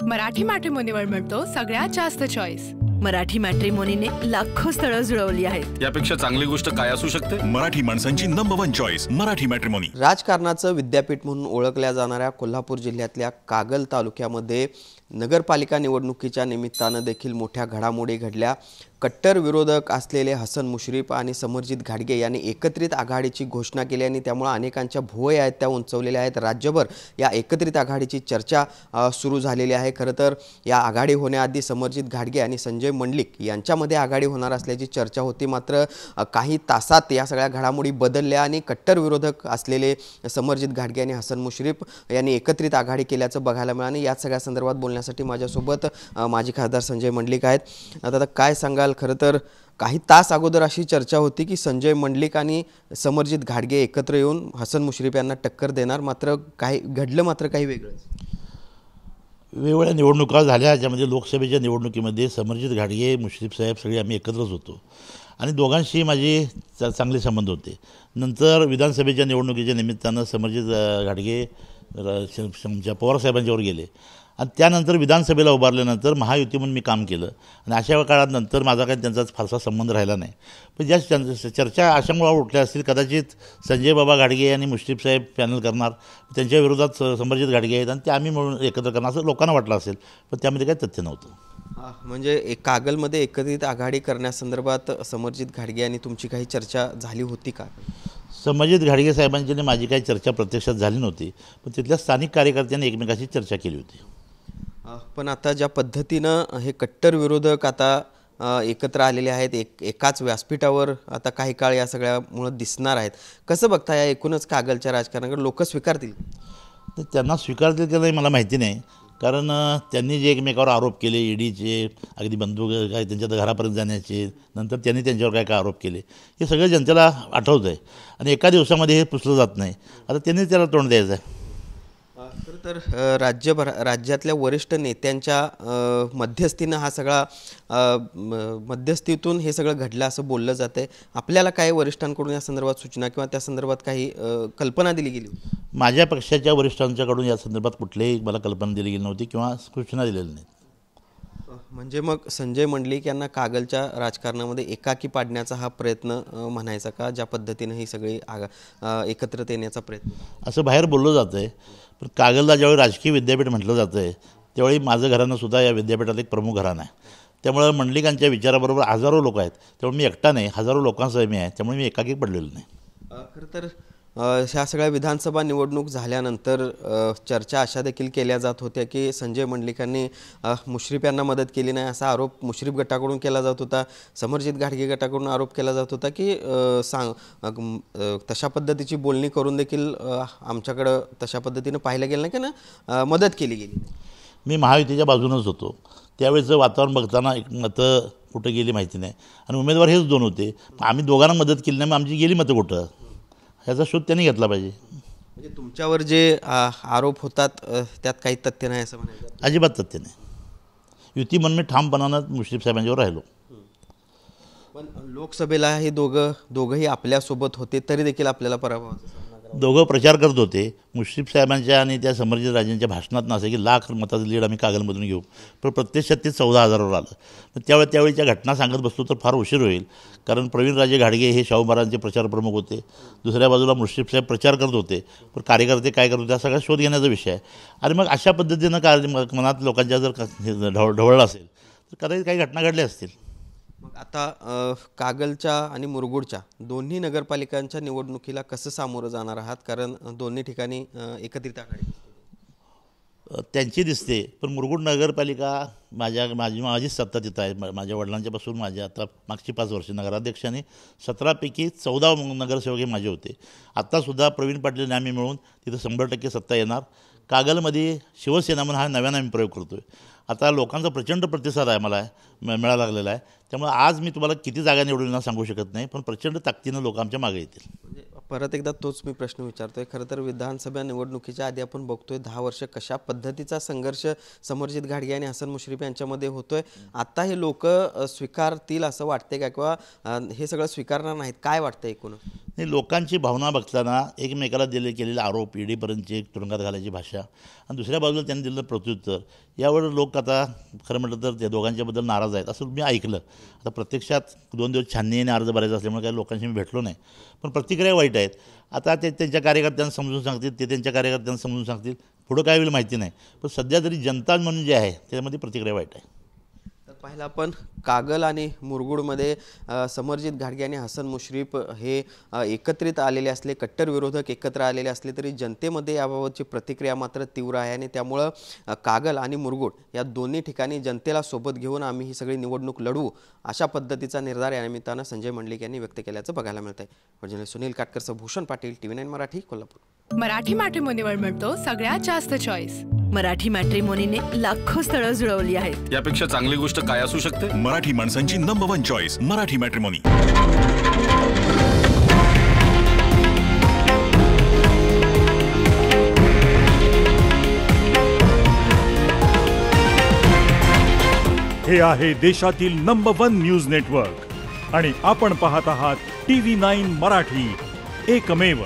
मराठी मॅट्रिमोनीवर मिळतो सगळ्यात जास्त चॉईस। मराठी मॅट्रिमोनीने लाखो स्थळं जुळवली आहेत। यापेक्षा चांगली गोष्ट काय असू शकते? मराठी माणसांची नंबर 1 चॉईस मराठी मॅट्रिमोनी। राजकारणाचं विद्यापीठ म्हणून ओळखल्या जाणाऱ्या कोल्हापूर जिल्ह्यातल्या कागल तालुक्यामध्ये नगरपालिका निवडणुकीच्या निमित्तानं देखील मोठ्या घडामोडी घडल्या। कट्टर विरोधक असलेले हसन मुश्रीफ आणि समरजित घाटगे यांनी एकत्रित आघाडीची घोषणा केली आणि त्यामुळे अनेकांच्या भुवया आहेत त्या उंचवलेल्या आहेत। राज्यभर या एकत्रित आघाडीची चर्चा सुरू झालेली आहे। खरं तर या आघाडी होण्याआधी समरजित घाटगे आणि संजय मंडलिक यांच्यामध्ये आघाडी होणार असल्याची चर्चा होती, मात्र काही तासात या सगळ्या घडामोडी बदलल्या आणि कट्टर विरोधक असलेले समरजित घाटगे आणि हसन मुश्रीफ यांनी एकत्रित आघाडी केल्याचं बघायला मिळालं। या सगळ्या संदर्भात बोलण्यासाठी माझ्यासोबत माजी खासदार संजय मंडलिक आहेत। आता काय सांगाल? खरं तर काही तास अगोदर अशी चर्चा होती की संजय मंडलिक आणि समरजित घाटगे एकत्र येऊन हसन मुश्रीफ यांना टक्कर देणार, मात्र काही घडलं मात्र काही वेगळंच। वेगवेगळ्या निवडणुका झाल्या, ज्यामध्ये लोकसभेच्या निवडणुकीमध्ये समरजित घाटगे मुश्रीफ साहेब सगळे आम्ही एकत्रच होतो आणि दोघांशी माझे चांगले संबंध होते। नंतर विधानसभेच्या निवडणुकीच्या निमित्तानं समरजित घाटगे पवारसाहेबांच्यावर गेले आणि त्यानंतर विधानसभेला उभारल्यानंतर महायुती म्हणून मी काम केलं आणि अशा काळात नंतर माझा काही त्यांचा फारसा संबंध राहिला नाही। पण ज्या चर्चा अशामुळे उठल्या असतील, कदाचित संजय बाबा घाटगे आणि मुश्रीफ साहेब पॅनल करणार, त्यांच्या विरोधात समरजित घाटगे आहेत आणि ते आम्ही म्हणून एकत्र करणार असं लोकांना वाटलं असेल, पण त्यामध्ये काही तथ्य नव्हतं। म्हणजे कागलमध्ये एकत्रित आघाडी करण्यासंदर्भात समरजित घाटगे आणि तुमची काही चर्चा झाली होती का? समरजित घाटगे साहेबांची माझी काही चर्चा प्रत्यक्षात झाली नव्हती, पण तिथल्या स्थानिक कार्यकर्त्यांनी एकमेकाशी चर्चा केली होती। पण आता ज्या पद्धतीनं हे कट्टर विरोधक आता एकत्र आलेले आहेत, एकाच व्यासपीठावर आता काही काळ या सगळ्यामुळं दिसणार आहेत, कसं बघता या एकूणच कागलच्या राजकारणाकडे लोक स्वीकारतील? त्यांना स्वीकारतील की नाही मला माहिती नाही, कारण त्यांनी जे एकमेकावर आरोप केले, ईडीचे अगदी बंदूक काय त्यांच्या घरापर्यंत जाण्याचे, नंतर त्यांनी त्यांच्यावर काय काय आरोप केले, हे सगळं जनतेला आठवतं आहे आणि एका दिवसामध्ये हे पुसलं जात नाही। आता त्यांनी त्याला तोंड द्यायचं आहे। खरं तर राज्यातल्या वरिष्ठ नेत्यांच्या मध्यस्थीनं हा सगळा मध्यस्थीतून हे सगळं घडलं असं बोललं जातं आहे। आपल्याला काय वरिष्ठांकडून या संदर्भात सूचना किंवा त्या संदर्भात काही कल्पना दिली गेली? माझ्या पक्षाच्या वरिष्ठांच्याकडून या संदर्भात कुठलीही मला कल्पना दिली गेली नव्हती किंवा सूचना दिलेली नाही। म्हणजे मग संजय मंडलिक यांना कागलच्या राजकारणामध्ये एकाकी पाडण्याचा हा प्रयत्न म्हणायचा का, ज्या पद्धतीनं ही सगळी एकत्रित येण्याचा प्रयत्न असं बाहेर बोललं जातं आहे? पण कागलला ज्यावेळी राजकीय विद्यापीठ म्हटलं जातं आहे त्यावेळी माझं घराणंसुद्धा या विद्यापीठात एक प्रमुख घराणं आहे। त्यामुळे मंडलिकांच्या विचाराबरोबर हजारो लोक आहेत, त्यामुळे मी एकटा नाही, हजारो लोकांसह मी आहे, त्यामुळे मी एकाकी पडलेलो नाही। खरं तर ह्या सगळ्या विधानसभा निवडणूक झाल्यानंतर चर्चा अशा देखील केल्या जात होत्या की संजय मंडलिकांनी मुश्रीफ यांना मदत केली नाही असा आरोप मुश्रीफ गटाकडून केला जात होता। समरजित घाटगे गटाकडून आरोप केला जात होता की तशा पद्धतीची बोलणी करून देखील आमच्याकडं तशा पद्धतीनं पाहिलं गेलं नाही की ना मदत केली गेली। मी महायुतीच्या बाजूनच होतो, त्यावेळेचं वातावरण बघताना एक मतं कुठं गेली माहिती नाही आणि उमेदवार हेच दोन होते, आम्ही दोघांना मदत केली नाही, मग आमची गेली मतं कुठं, ह्याचा शोध त्यांनी घेतला पाहिजे। म्हणजे तुमच्यावर जे आरोप होतात त्यात काही तथ्य नाही असं म्हणायचं? अजिबात तथ्य नाही। युती म्हणून मी ठामपणानं मुश्रीफ साहेबांच्यावर राहिलो। पण लोकसभेला हे दोघंही आपल्यासोबत होते तरी देखील आपल्याला पराभवाचा सामना करावा। दोघं प्रचार करत होते, मुश्रीफ साहेबांच्या आणि त्या समरजित राजेंच्या भाषणात नसे की लाख मताचं लीड आम्ही कागलमधून घेऊ, पण प्रत्यक्षात ते 14,000वर आलं। पण त्यावेळीच्या घटना सांगत बसलो तर फार उशीर होईल, कारण प्रवीण राजे घाटगे हे शाहू महाराजांचे प्रचार प्रमुख होते, दुसऱ्या बाजूला मुश्रीफ साहेब प्रचार करत होते, पण कार्यकर्ते काय करत होते हा सगळा शोध घेण्याचा विषय आहे। आणि मग अशा पद्धतीनं मनात लोकांच्या जर ढवळलं असेल तर कदाचित काही घटना घडल्या असतील। मग आता कागलच्या आणि मुरगुडच्या दोन्ही नगरपालिकांच्या निवडणुकीला कसं सामोरं जाणार आहात, कारण दोन्ही ठिकाणी एकत्रित आघाडी त्यांची दिसते, पण मुरगुड नगरपालिका माझीच सत्ता तिथं आहे। माझ्या वडिलांच्यापासून माझ्या आता मागची 5 वर्षे नगराध्यक्ष आणि 17पैकी 14 नगरसेवक हे माझे होते। आत्तासुद्धा प्रवीण पाटील आम्ही मिळून तिथं 100% सत्ता येणार। कागलमध्ये शिवसेना म्हणून हा नव्यानं आम्ही प्रयोग करतो आहे आता लोकांचा प्रचंड प्रतिसाद आहे मला मिळायला लागलेला आहे. त्यामुळे आज मी तुम्हाला किती जागा निवडून सांगू शकत नाही, पण प्रचंड ताकदीनं लोक आमच्या मागे येतील. म्हणजे परत एकदा तोच मी प्रश्न विचारतोय. खरं तर विधानसभा निवडणुकीच्या आधी आपण बघतोय 10 वर्ष कशा पद्धतीचा संघर्ष समरजित घाटगे आणि हसन मुश्रीफ यांच्यामध्ये होतोय. आता हे लोक स्वीकारतील असं वाटतंय का, किंवा हे सगळं स्वीकारणार नाहीत, काय वाटतंय एकूण? नाही, लोकांची भावना बघताना एकमेकाला केलेले आरोप, ईडीपर्यंतची एक तुरुंगात घालायची भाषा आणि दुसऱ्या बाजूला त्यांनी दिलेलं प्रत्युत्तर, यावर लोक आता खरं म्हटलं तर त्या दोघांच्याबद्दल नाराज आहेत असं मी ऐकलं. आता प्रत्यक्षात 2 दिवस छाननीने अर्ज भरायचा असल्यामुळे काही लोकांशी मी भेटलो नाही, पण प्रतिक्रिया वाईट आहेत. आता ते त्यांच्या कार्यकर्त्यांना समजून सांगतील, ते त्यांच्या कार्यकर्त्यांना समजून सांगतील, पुढं काय होईल माहिती नाही, पण सध्या तरी जनता म्हणून जे आहे त्याच्यामध्ये प्रतिक्रिया वाईट आहे. पाहिलं आपण कागल आणि मुरगुडमध्ये समरजित घाटगे आणि हसन मुश्रीफ हे एकत्रित आलेले असले, कट्टर विरोधक एकत्र आलेले असले तरी जनतेमध्ये याबाबतची प्रतिक्रिया मात्र तीव्र आहे. आणि त्यामुळं कागल आणि मुरगुड या दोन्ही ठिकाणी जनतेला सोबत घेऊन आम्ही ही सगळी निवडणूक लढवू अशा पद्धतीचा निर्धार या निमित्तानं संजय मंडलिक यांनी व्यक्त केल्याचं बघायला मिळत आहे. म्हणजे सुनील काटकरसह भूषण पाटील, TV9 मराठी, कोल्हापूर. मराठी मॅट्रिमोनीवर मिळतो सगळ्यात जास्त चॉईस. मराठी मॅट्रिमोनीने लाखो स्थळं जुळवली आहेत. यापेक्षा चांगली गोष्ट काय असू शकते? मराठी माणसांची नंबर 1 चॉईस मराठी मॅट्रिमोनी. हे आहे देशातील नंबर 1 न्यूज नेटवर्क आणि आपण पाहत आहात TV9 मराठी, एकमेव.